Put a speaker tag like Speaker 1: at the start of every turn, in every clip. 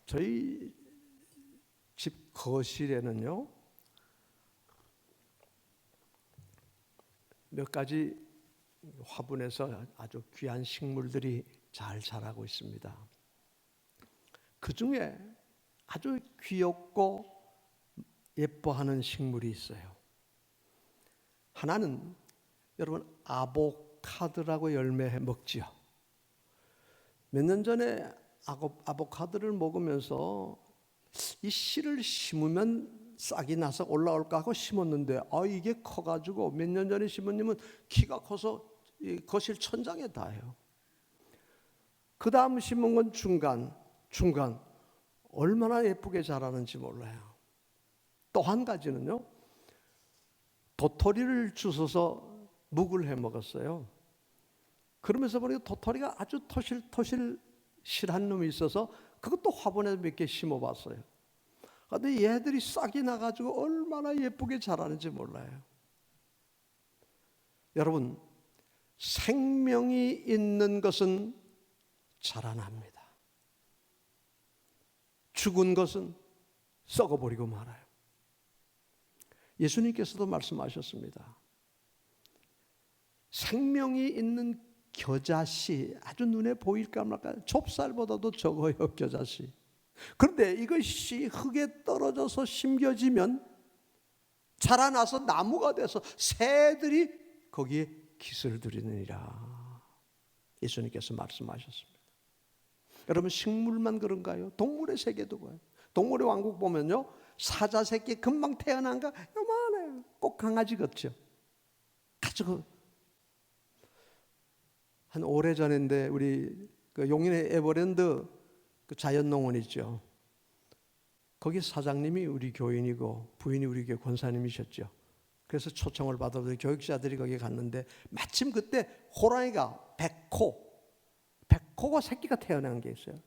Speaker 1: 저희 집 거실에는요 몇 가지 화분에서 아주 귀한 식물들이 잘 자라고 있습니다. 그 중에 아주 귀엽고 예뻐하는 식물이 있어요. 하나는 여러분 아보카도라고 열매 먹지요. 몇 년 전에 아보카도를 먹으면서 이 씨를 심으면 싹이 나서 올라올까 하고 심었는데 이게 커가지고 몇 년 전에 심었냐면 키가 커서 이 거실 천장에 닿아요. 그 다음 심은 건 중간 얼마나 예쁘게 자라는지 몰라요. 또 한 가지는요, 도토리를 주워서 묵을 해 먹었어요. 그러면서 보니까 도토리가 아주 토실토실한 놈이 있어서 그것도 화분에 몇 개 심어봤어요. 그런데 얘들이 싹이 나가지고 얼마나 예쁘게 자라는지 몰라요. 여러분, 생명이 있는 것은 자라납니다. 죽은 것은 썩어버리고 말아요. 예수님께서도 말씀하셨습니다. 생명이 있는 겨자씨, 아주 눈에 보일까 말까 좁쌀보다도 적어요, 겨자씨. 그런데 이것이 흙에 떨어져서 심겨지면 자라나서 나무가 돼서 새들이 거기에 깃을 들이느니라. 예수님께서 말씀하셨습니다. 여러분, 식물만 그런가요? 동물의 세계도 그래요. 동물의 왕국 보면요, 사자 새끼 금방 태어난가 요만해요. 꼭 강아지 같죠. 가지고 한 오래전인데 우리 그 용인의 에버랜드 그 자연농원 있죠. 거기 사장님이 우리 교인이고 부인이 우리 교회 권사님이셨죠. 그래서 초청을 받아서 교육자들이 거기 갔는데 마침 그때 호랑이가 백호가 새끼가 태어난 게 있어요.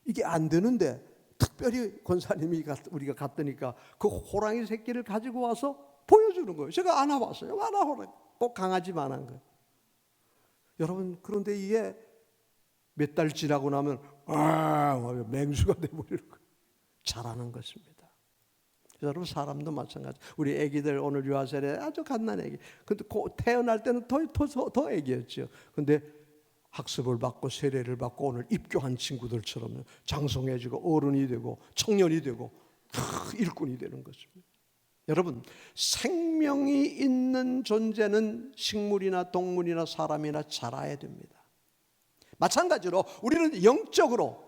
Speaker 1: 이게 안 되는데 특별히 권사님이 우리가 갔더니까 그 호랑이 새끼를 가지고 와서 보여주는 거예요. 제가 안아봤어요. 호랑이 꼭 강아지만한 거예요. 여러분, 그런데 이게 몇 달 지나고 나면 맹수가 돼버리는 거예요. 자라는 것입니다. 여러분, 사람도 마찬가지. 우리 아기들 오늘 유아세례 아주 갓난 아기. 근데 태어날 때는 더 아기였죠. 근데 학습을 받고 세례를 받고 오늘 입교한 친구들처럼 장성해지고 어른이 되고 청년이 되고 일꾼이 되는 것입니다. 여러분, 생명이 있는 존재는 식물이나 동물이나 사람이나 자라야 됩니다. 마찬가지로 우리는 영적으로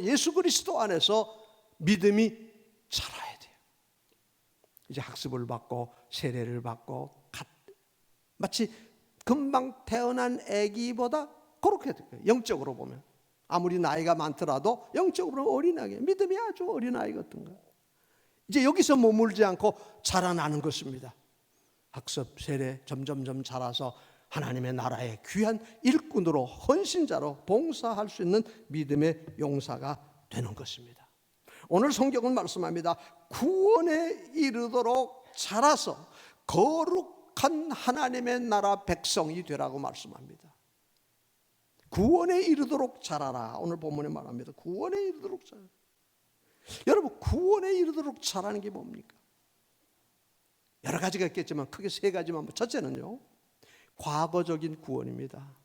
Speaker 1: 예수 그리스도 안에서 믿음이 자라야 돼요. 이제 학습을 받고 세례를 받고 마치 금방 태어난 아기보다 그렇게 돼요. 영적으로 보면 아무리 나이가 많더라도 영적으로 어린아기, 믿음이 아주 어린아이 같은 거예요. 이제 여기서 머물지 않고 자라나는 것입니다. 학습, 세례 점점 자라서 하나님의 나라의 귀한 일꾼으로 헌신자로 봉사할 수 있는 믿음의 용사가 되는 것입니다. 오늘 성경은 말씀합니다. 구원에 이르도록 자라서 거룩한 하나님의 나라 백성이 되라고 말씀합니다. 구원에 이르도록 자라라. 오늘 본문에 말합니다. 구원에 이르도록 자라라. 여러분, 구원에 이르도록 자라는 게 뭡니까? 여러 가지가 있겠지만 크게 세 가지만. 첫째는요, 과거적인 구원입니다.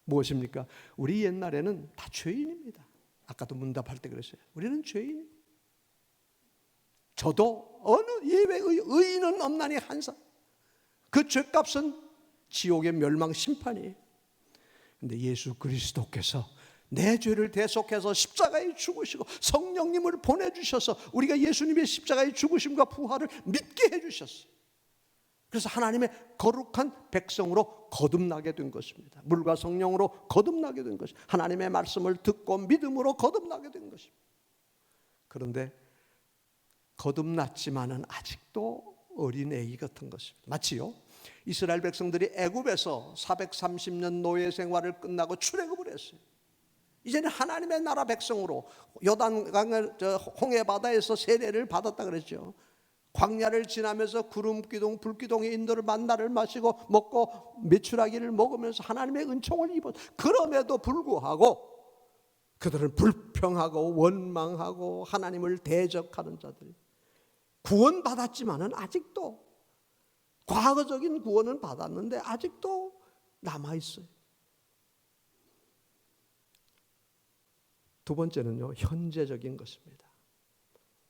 Speaker 1: 무엇입니까? 우리 옛날에는 다 죄인입니다. 아까도 문답할 때 그랬어요. 우리는 죄인. 저도 어느 예외의 의인은 없나니 한사. 그 죄값은 지옥의 멸망 심판이에요. 근데 예수 그리스도께서 내 죄를 대속해서 십자가에 죽으시고 성령님을 보내주셔서 우리가 예수님의 십자가의 죽으심과 부활을 믿게 해주셨어요. 그래서 하나님의 거룩한 백성으로 거듭나게 된 것입니다. 물과 성령으로 거듭나게 된 것입니다. 하나님의 말씀을 듣고 믿음으로 거듭나게 된 것입니다. 그런데 거듭났지만은 아직도 어린 애기 같은 것입니다. 마치요, 이스라엘 백성들이 애굽에서 430년 노예 생활을 끝나고 출애굽을 했어요. 이제는 하나님의 나라 백성으로 요단강을 홍해 바다에서 세례를 받았다 그랬죠. 광야를 지나면서 구름기둥 불기둥의 인도를 만나를 마시고 먹고 메추라기를 먹으면서 하나님의 은총을 입었. 그럼에도 불구하고 그들은 불평하고 원망하고 하나님을 대적하는 자들이 구원받았지만은 아직도 과거적인 구원은 받았는데 아직도 남아있어요. 두 번째는요, 현재적인 것입니다.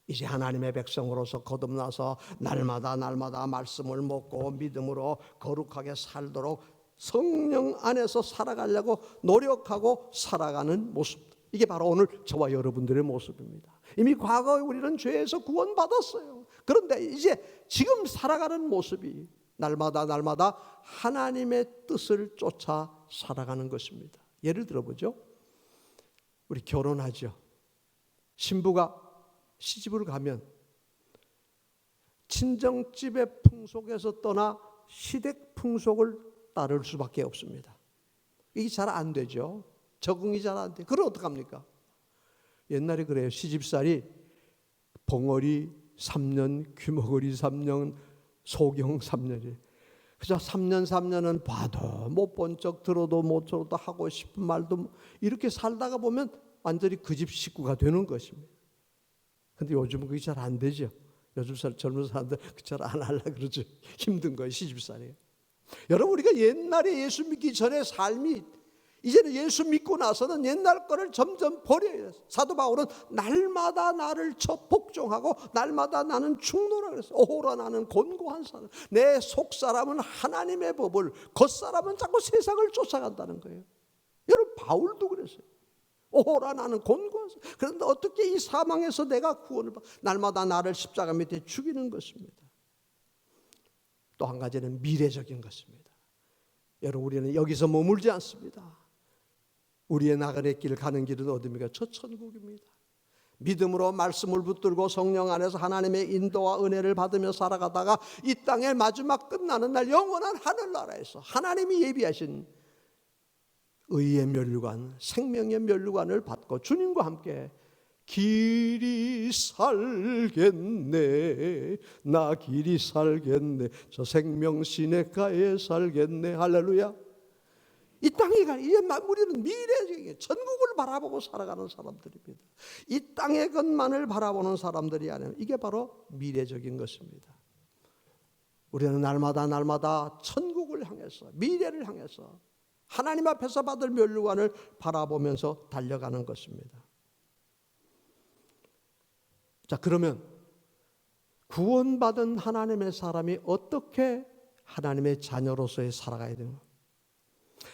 Speaker 1: 이제 하나님의 백성으로서 거듭나서 날마다 말씀을 먹고 믿음으로 거룩하게 살도록 성령 안에서 살아가려고 노력하고 살아가는 모습, 이게 바로 오늘 저와 여러분들의 모습입니다. 이미 과거에 우리는 죄에서 구원받았어요. 그런데 이제 지금 살아가는 모습이 날마다 하나님의 뜻을 쫓아 살아가는 것입니다. 예를 들어보죠. 우리 결혼하죠. 신부가 시집을 가면 친정집의 풍속에서 떠나 시댁 풍속을 따를 수밖에 없습니다. 이게 잘 안 되죠. 적응이 잘 안 돼. 그럼 어떡합니까? 옛날에 그래요. 시집살이 벙어리 3년, 귀머거리 3년, 소경 3년이. 그저 3년은 봐도 못 본 척, 들어도 못 들어도 하고 싶은 말도 이렇게 살다가 보면 완전히 그 집 식구가 되는 것입니다. 근데 요즘은 그게 잘 안 되죠. 요즘 젊은 사람들 잘 안 하려고 그러죠. 힘든 거예요, 시집살이. 여러분, 우리가 옛날에 예수 믿기 전에 삶이, 이제는 예수 믿고 나서는 옛날 거를 점점 버려야 돼요. 사도 바울은 날마다 나를 복종하고 날마다 나는 충노라 그랬어요. 오호라 나는 곤고한 사람. 내 속사람은 하나님의 법을, 겉사람은 자꾸 세상을 쫓아간다는 거예요. 여러분, 바울도 그랬어요. 오호라 나는 곤고한 사람. 그런데 어떻게 이 사망에서 내가 구원을 받아? 날마다 나를 십자가 밑에 죽이는 것입니다. 또 한 가지는 미래적인 것입니다. 여러분, 우리는 여기서 머물지 않습니다. 우리의 나가는 길, 가는 길은 어디입니까? 저 천국입니다. 믿음으로 말씀을 붙들고 성령 안에서 하나님의 인도와 은혜를 받으며 살아가다가 이 땅의 마지막 끝나는 날 영원한 하늘나라에서 하나님이 예비하신 의의 면류관, 생명의 면류관을 받고 주님과 함께 길이 살겠네, 나 길이 살겠네, 저 생명 시냇가에 살겠네. 할렐루야. 이 땅에 이제 우리는 미래적인 천국을 바라보고 살아가는 사람들입니다. 이 땅의 것만을 바라보는 사람들이 아니라 이게 바로 미래적인 것입니다. 우리는 날마다 천국을 향해서, 미래를 향해서 하나님 앞에서 받을 면류관을 바라보면서 달려가는 것입니다. 자, 그러면 구원받은 하나님의 사람이 어떻게 하나님의 자녀로서의 살아가야 되는가?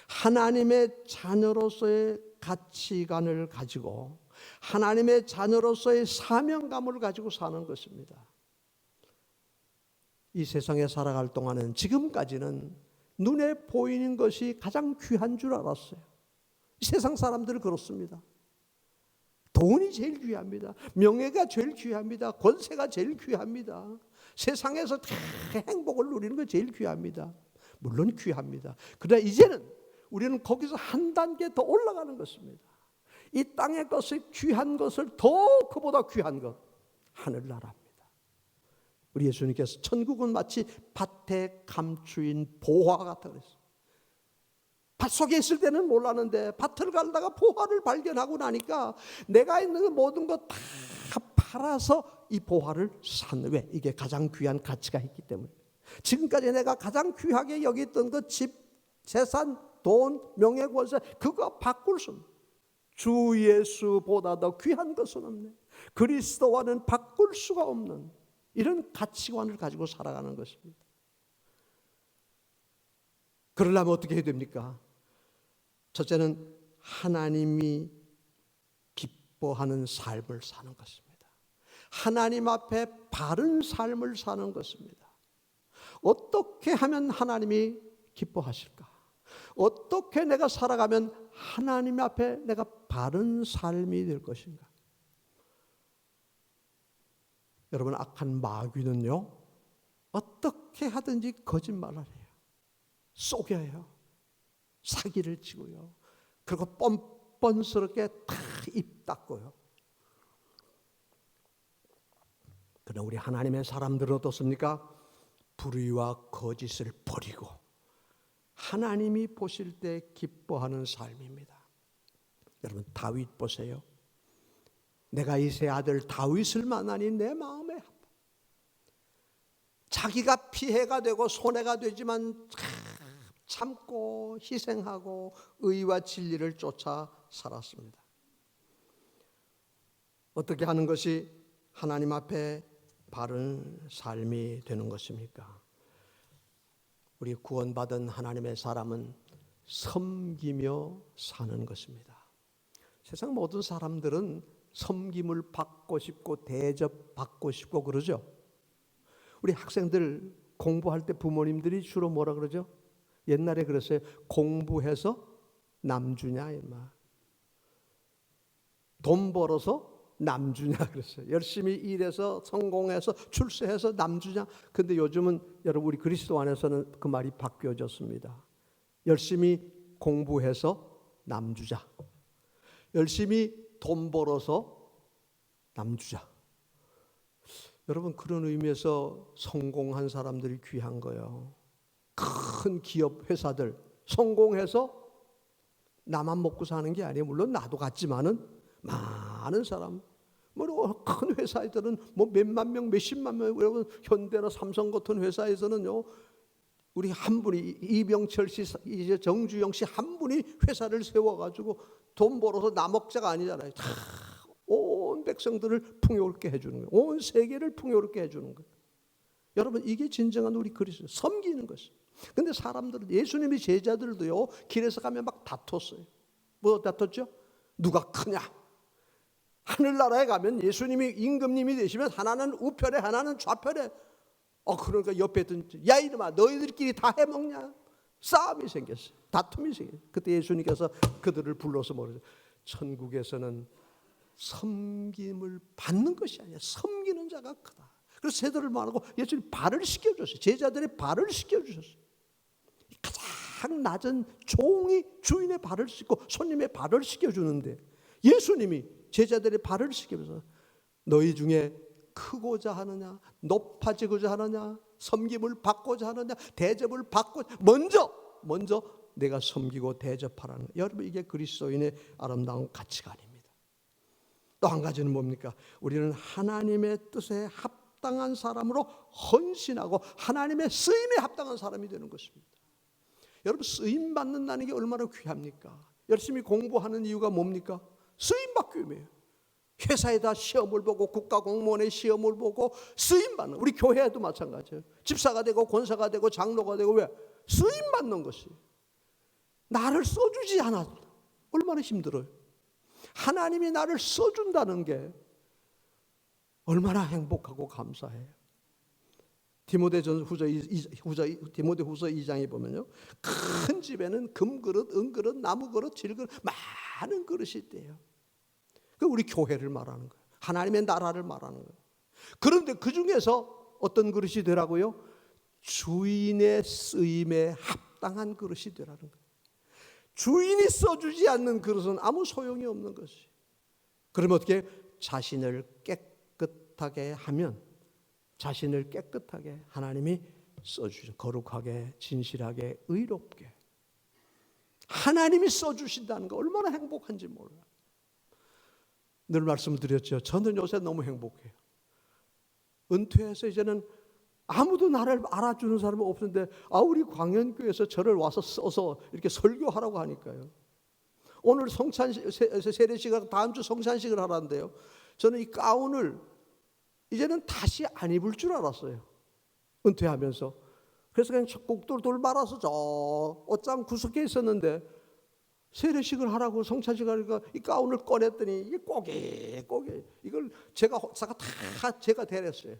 Speaker 1: 하나님의 자녀로서의 가치관을 가지고 하나님의 자녀로서의 사명감을 가지고 사는 것입니다. 이 세상에 살아갈 동안은 지금까지는 눈에 보이는 것이 가장 귀한 줄 알았어요. 세상 사람들은 그렇습니다. 돈이 제일 귀합니다. 명예가 제일 귀합니다. 권세가 제일 귀합니다. 세상에서 다 행복을 누리는 거 제일 귀합니다. 물론 귀합니다. 그러나 이제는 우리는 거기서 한 단계 더 올라가는 것입니다. 이 땅의 것을, 귀한 것을 더 그보다 귀한 것, 하늘나라입니다. 우리 예수님께서 천국은 마치 밭에 감추인 보화 같다 그랬어요. 밭 속에 있을 때는 몰랐는데 밭을 갈다가 보화를 발견하고 나니까 내가 있는 모든 것 다 팔아서 이 보화를 산. 왜? 이게 가장 귀한 가치가 있기 때문에. 지금까지 내가 가장 귀하게 여겼던 그 집, 재산, 돈, 명예, 권세, 그거 바꿀 수 없는, 주 예수보다 더 귀한 것은 없네, 그리스도와는 바꿀 수가 없는 이런 가치관을 가지고 살아가는 것입니다. 그러려면 어떻게 해야 됩니까? 첫째는 하나님이 기뻐하는 삶을 사는 것입니다. 하나님 앞에 바른 삶을 사는 것입니다. 어떻게 하면 하나님이 기뻐하실까? 어떻게 내가 살아가면 하나님 앞에 내가 바른 삶이 될 것인가? 여러분, 악한 마귀는요, 어떻게 하든지 거짓말을 해요. 속여요. 사기를 치고요. 그리고 뻔뻔스럽게 다 입 닫고요. 그러나 우리 하나님의 사람들은 어떻습니까? 불의와 거짓을 버리고 하나님이 보실 때 기뻐하는 삶입니다. 여러분 다윗 보세요. 내가 이세 아들 다윗을 만나니 내 마음에 아파. 자기가 피해가 되고 손해가 되지만 참고 희생하고 의와 진리를 쫓아 살았습니다. 어떻게 하는 것이 하나님 앞에 바른 삶이 되는 것입니까? 우리 구원받은 하나님의 사람은 섬기며 사는 것입니다. 세상 모든 사람들은 섬김을 받고 싶고 대접받고 싶고 그러죠. 우리 학생들 공부할 때 부모님들이 주로 뭐라 그러죠? 옛날에 그랬어요. 공부해서 남 주냐 이마. 돈 벌어서 남 주냐 그랬어요. 열심히 일해서 성공해서 출세해서 남 주냐. 근데 요즘은 여러분 우리 그리스도 안에서는 그 말이 바뀌어졌습니다. 열심히 공부해서 남 주자. 열심히 돈 벌어서 남 주자. 여러분 그런 의미에서 성공한 사람들이 귀한 거예요. 큰 기업 회사들 성공해서 나만 먹고 사는 게 아니에요. 물론 나도 같지만은 많은 사람 뭐 큰 회사들은 뭐 몇만 명, 몇십만 명, 여러분 현대나 삼성 같은 회사에서는요. 우리 한 분이 이병철 씨, 이제 정주영 씨 한 분이 회사를 세워가지고 돈 벌어서 나 먹자가 아니잖아요. 다 온 백성들을 풍요롭게 해주는 거예요. 온 세계를 풍요롭게 해주는 거예요. 여러분 이게 진정한 우리 그리스도 섬기는 것이에요. 근데 사람들은 예수님의 제자들도요 길에서 가면 막 다퉜어요. 뭐 다퉜죠? 누가 크냐? 하늘나라에 가면 예수님이 임금님이 되시면 하나는 우편에 하나는 좌편에 그러니까 옆에 있던 야 이놈아 너희들끼리 다 해먹냐? 싸움이 생겼어요. 다툼이 생겼어요. 그때 예수님께서 그들을 불러서 뭐라죠? 천국에서는 섬김을 받는 것이 아니라 섬기는 자가 크다. 그래서 세도를 말하고 예수님이 발을 씻겨주셨어요. 제자들의 발을 씻겨주셨어요. 가장 낮은 종이 주인의 발을 씻고 손님의 발을 씻겨주는데 예수님이 제자들의 발을 씻기면서 너희 중에 크고자 하느냐 높아지고자 하느냐 섬김을 받고자 하느냐 대접을 받고 먼저 내가 섬기고 대접하라는 거예요. 여러분 이게 그리스도인의 아름다운 가치관입니다. 또 한 가지는 뭡니까? 우리는 하나님의 뜻에 합당한 사람으로 헌신하고 하나님의 쓰임에 합당한 사람이 되는 것입니다. 여러분 쓰임 받는다는 게 얼마나 귀합니까? 열심히 공부하는 이유가 뭡니까? 쓰임 받기 위해요. 회사에다 시험을 보고 국가공무원의 시험을 보고 쓰임 받는, 우리 교회에도 마찬가지예요. 집사가 되고 권사가 되고 장로가 되고 왜? 쓰임 받는 것이. 나를 써주지 않아도 얼마나 힘들어요. 하나님이 나를 써준다는 게 얼마나 행복하고 감사해요. 디모데후서 2장에 보면요, 큰 집에는 금그릇, 은그릇, 나무그릇, 질그릇 많은 그릇이 있대요. 그 우리 교회를 말하는 거예요. 하나님의 나라를 말하는 거예요. 그런데 그 중에서 어떤 그릇이 되라고요? 주인의 쓰임에 합당한 그릇이 되라는 거예요. 주인이 써주지 않는 그릇은 아무 소용이 없는 것이. 그러면 어떻게? 자신을 깨끗하게 하면, 자신을 깨끗하게 하나님이 써주죠. 거룩하게, 진실하게, 의롭게. 하나님이 써주신다는 거 얼마나 행복한지 몰라요. 늘 말씀드렸죠. 저는 요새 너무 행복해요. 은퇴해서 이제는 아무도 나를 알아주는 사람이 없는데 우리 광연교회에서 저를 와서 써서 이렇게 설교하라고 하니까요. 오늘 세례식을 다음 주 성찬식을 하라는데요. 저는 이 가운을 이제는 다시 안 입을 줄 알았어요. 은퇴하면서. 그래서 그냥 꼭돌돌 말아서 저 옷장 구석에 있었는데 세례식을 하라고 성찬식을 하니까 이 가운을 꺼냈더니 이게 꼬개 이걸 제가 다 제가 데렸어요.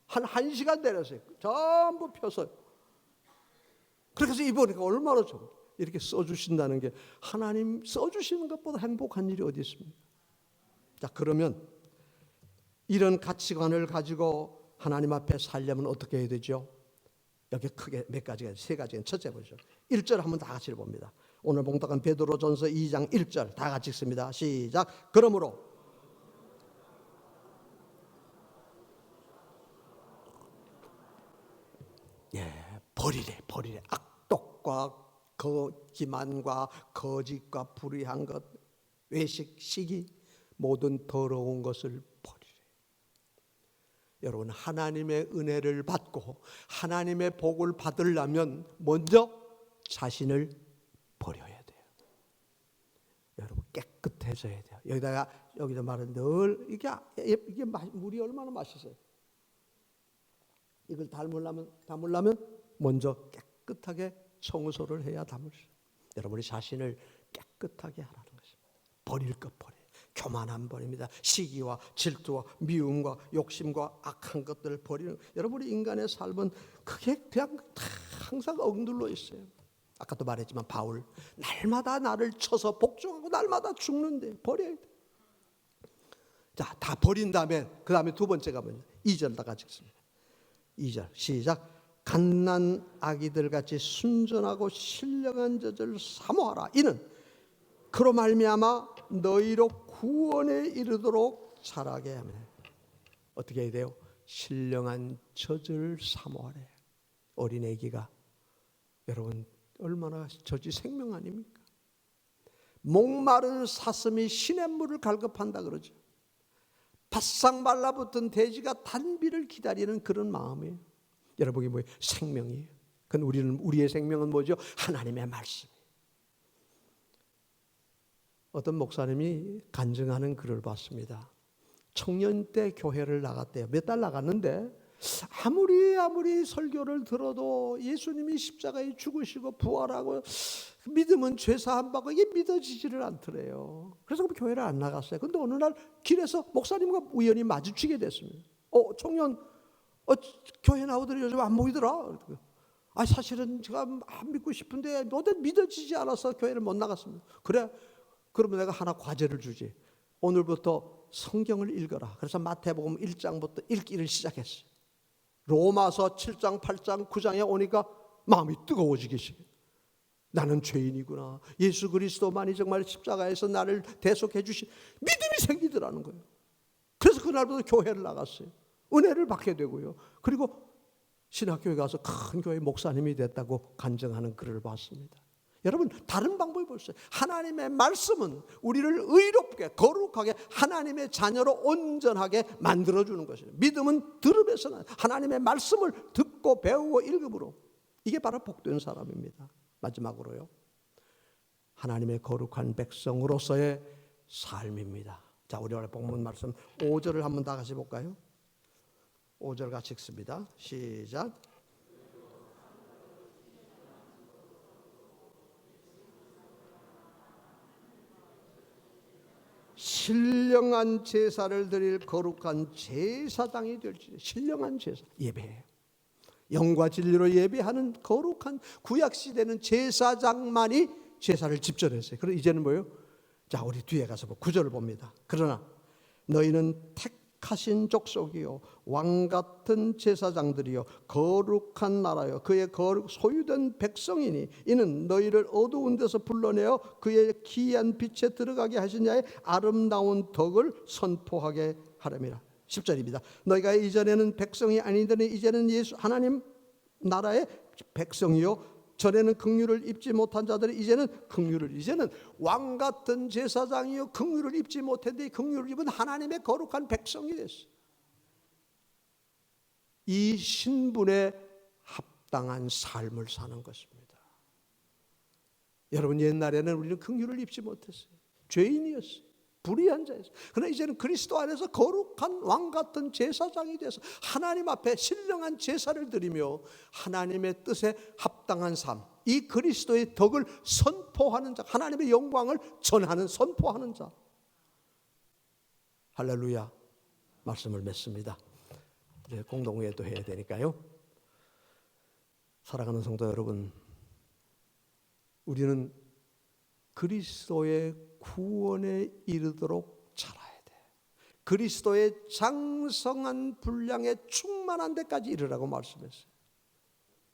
Speaker 1: 한 1시간 데렸어요. 전부 펴서. 그래서 입으니까 얼마나 좋아. 이렇게 써주신다는 게 하나님 써주시는 것보다 행복한 일이 어디 있습니까? 자, 그러면 이런 가치관을 가지고 하나님 앞에 살려면 어떻게 해야 되죠? 여기 크게 몇 가지가, 세 가지가. 첫째 보죠. 1절 한번 다 같이 봅니다. 오늘 봉독한 베드로전서 2장 1절 다 같이 읽습니다. 시작. 그러므로 버리래. 악독과 기만과 거짓과 불의한 것, 외식, 시기, 모든 더러운 것을 버리래. 여러분, 하나님의 은혜를 받고 하나님의 복을 받으려면 먼저 자신을 버려야 돼요. 여러분, 깨끗해져야 돼요. 여기다 말은 늘 이게 물이 얼마나 맛있어요. 이걸 담으려면 먼저 깨끗하게 청소를 해야 담을 수 있어요. 여러분이 자신을 깨끗하게 하라는 것입니다. 버릴 것 버려요. 교만함 버립니다. 시기와 질투와 미움과 욕심과 악한 것들을 버리는, 여러분이 인간의 삶은 그게 그냥 다 항상 억눌러 있어요. 아까도 말했지만 바울, 날마다 나를 쳐서 복종하고 날마다 죽는데 버려야 돼. 자, 다 버린 다음에 그 다음에 두 번째가 뭐냐? 2절 다 같이 읽습니다. 2절 시작. 갓난 아기들 같이 순전하고 신령한 젖을 사모하라. 이는 그로 말미암아 너희로 구원에 이르도록 자라게 하며. 어떻게 해야 돼요? 신령한 젖을 사모하래. 어린 아기가, 여러분 얼마나 젖이 생명 아닙니까? 목마른 사슴이 시냇물을 갈급한다 그러죠. 바싹 말라붙은 돼지가 단비를 기다리는 그런 마음이에요. 여러분이 뭐예요? 생명이에요. 그건 우리의 생명은 뭐죠? 하나님의 말씀. 어떤 목사님이 간증하는 글을 봤습니다. 청년 때 교회를 나갔대요. 몇 달 나갔는데 아무리 설교를 들어도 예수님이 십자가에 죽으시고 부활하고 믿음은 죄사함 받고 이게 믿어지지를 않더래요. 그래서 교회를 안 나갔어요. 근데 어느 날 길에서 목사님과 우연히 마주치게 됐습니다. 청년 교회 나오더니 요즘 안 보이더라. 사실은 제가 안 믿고 싶은데 너도 믿어지지 않아서 교회를 못 나갔습니다. 그래? 그러면 내가 하나 과제를 주지. 오늘부터 성경을 읽어라. 그래서 마태복음 1장부터 읽기를 시작했어요. 로마서 7장, 8장, 9장에 오니까 마음이 뜨거워지기 시작해요. 나는 죄인이구나. 예수 그리스도만이 정말 십자가에서 나를 대속해 주신 믿음이 생기더라는 거예요. 그래서 그날부터 교회를 나갔어요. 은혜를 받게 되고요. 그리고 신학교에 가서 큰 교회 목사님이 됐다고 간증하는 글을 봤습니다. 여러분, 다른 방법이 벌써요. 하나님의 말씀은 우리를 의롭게 거룩하게 하나님의 자녀로 온전하게 만들어주는 것이에요. 믿음은 들음에서는 하나님의 말씀을 듣고 배우고 읽음으로. 이게 바로 복된 사람입니다. 마지막으로요, 하나님의 거룩한 백성으로서의 삶입니다. 자, 우리 오늘 본문 말씀 5절을 한번 다 같이 볼까요? 5절 같이 읽습니다. 시작. 신령한 제사를 드릴 거룩한 제사장이 될지니. 신령한 제사, 예배예요. 영과 진리로 예배하는 거룩한 구약시대는 제사장만이 제사를 집전했어요. 그럼 이제는 뭐예요? 자, 우리 뒤에 가서 9절을 봅니다. 그러나 너희는 택하신 족속이요 왕같은 제사장들이요 거룩한 나라요 그의 소유된 백성이니 이는 너희를 어두운 데서 불러내어 그의 기이한 빛에 들어가게 하신 자의 아름다운 덕을 선포하게 하렵니다. 10절입니다. 너희가 이전에는 백성이 아니더니 이제는 예수 하나님 나라의 백성이요 전에는 긍휼을 입지 못한 자들이 이제는 이제는 왕같은 제사장이요 긍휼을 입지 못했는데 긍휼을 입은 하나님의 거룩한 백성이 됐어요. 이 신분에 합당한 삶을 사는 것입니다. 여러분, 옛날에는 우리는 긍휼을 입지 못했어요. 죄인이었어요. 불의한 자였어요. 그러나 이제는 그리스도 안에서 거룩한 왕같은 제사장이 돼서 하나님 앞에 신령한 제사를 드리며 하나님의 뜻에 합당한 삶, 이 그리스도의 덕을 선포하는 자, 하나님의 영광을 전하는 선포하는 자. 할렐루야. 말씀을 맺습니다. 이제 공동회도 해야 되니까요. 사랑하는 성도 여러분, 우리는 그리스도의 구원에 이르도록 자라야 돼. 그리스도의 장성한 분량에 충만한 데까지 이르라고 말씀했어요.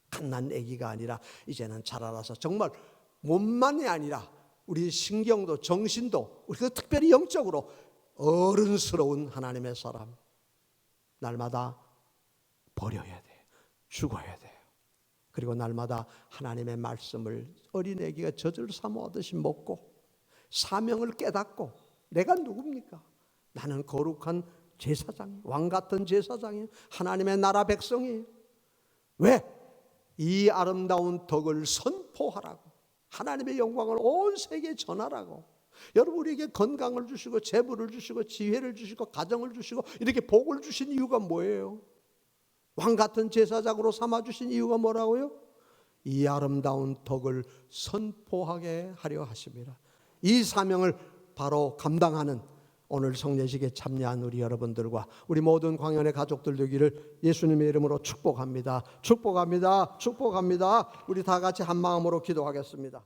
Speaker 1: 갓난 아기가 아니라 이제는 자라나서 정말 몸만이 아니라 우리 신경도 정신도 우리가 특별히 영적으로 어른스러운 하나님의 사람, 날마다 버려야 돼. 죽어야 돼요. 그리고 날마다 하나님의 말씀을 어린애기가 젖을 사모하듯이 먹고 사명을 깨닫고 내가 누굽니까? 나는 거룩한 제사장이에요. 왕 같은 제사장이에요. 하나님의 나라 백성이에요. 왜? 이 아름다운 덕을 선포하라고, 하나님의 영광을 온 세계에 전하라고. 여러분, 우리에게 건강을 주시고 재물을 주시고 지혜를 주시고 가정을 주시고 이렇게 복을 주신 이유가 뭐예요? 왕 같은 제사장으로 삼아주신 이유가 뭐라고요? 이 아름다운 덕을 선포하게 하려 하십니다. 이 사명을 바로 감당하는 오늘 성례식에 참여한 우리 여러분들과 우리 모든 광연의 가족들 되기를 예수님의 이름으로 축복합니다. 축복합니다. 축복합니다. 우리 다 같이 한 마음으로 기도하겠습니다.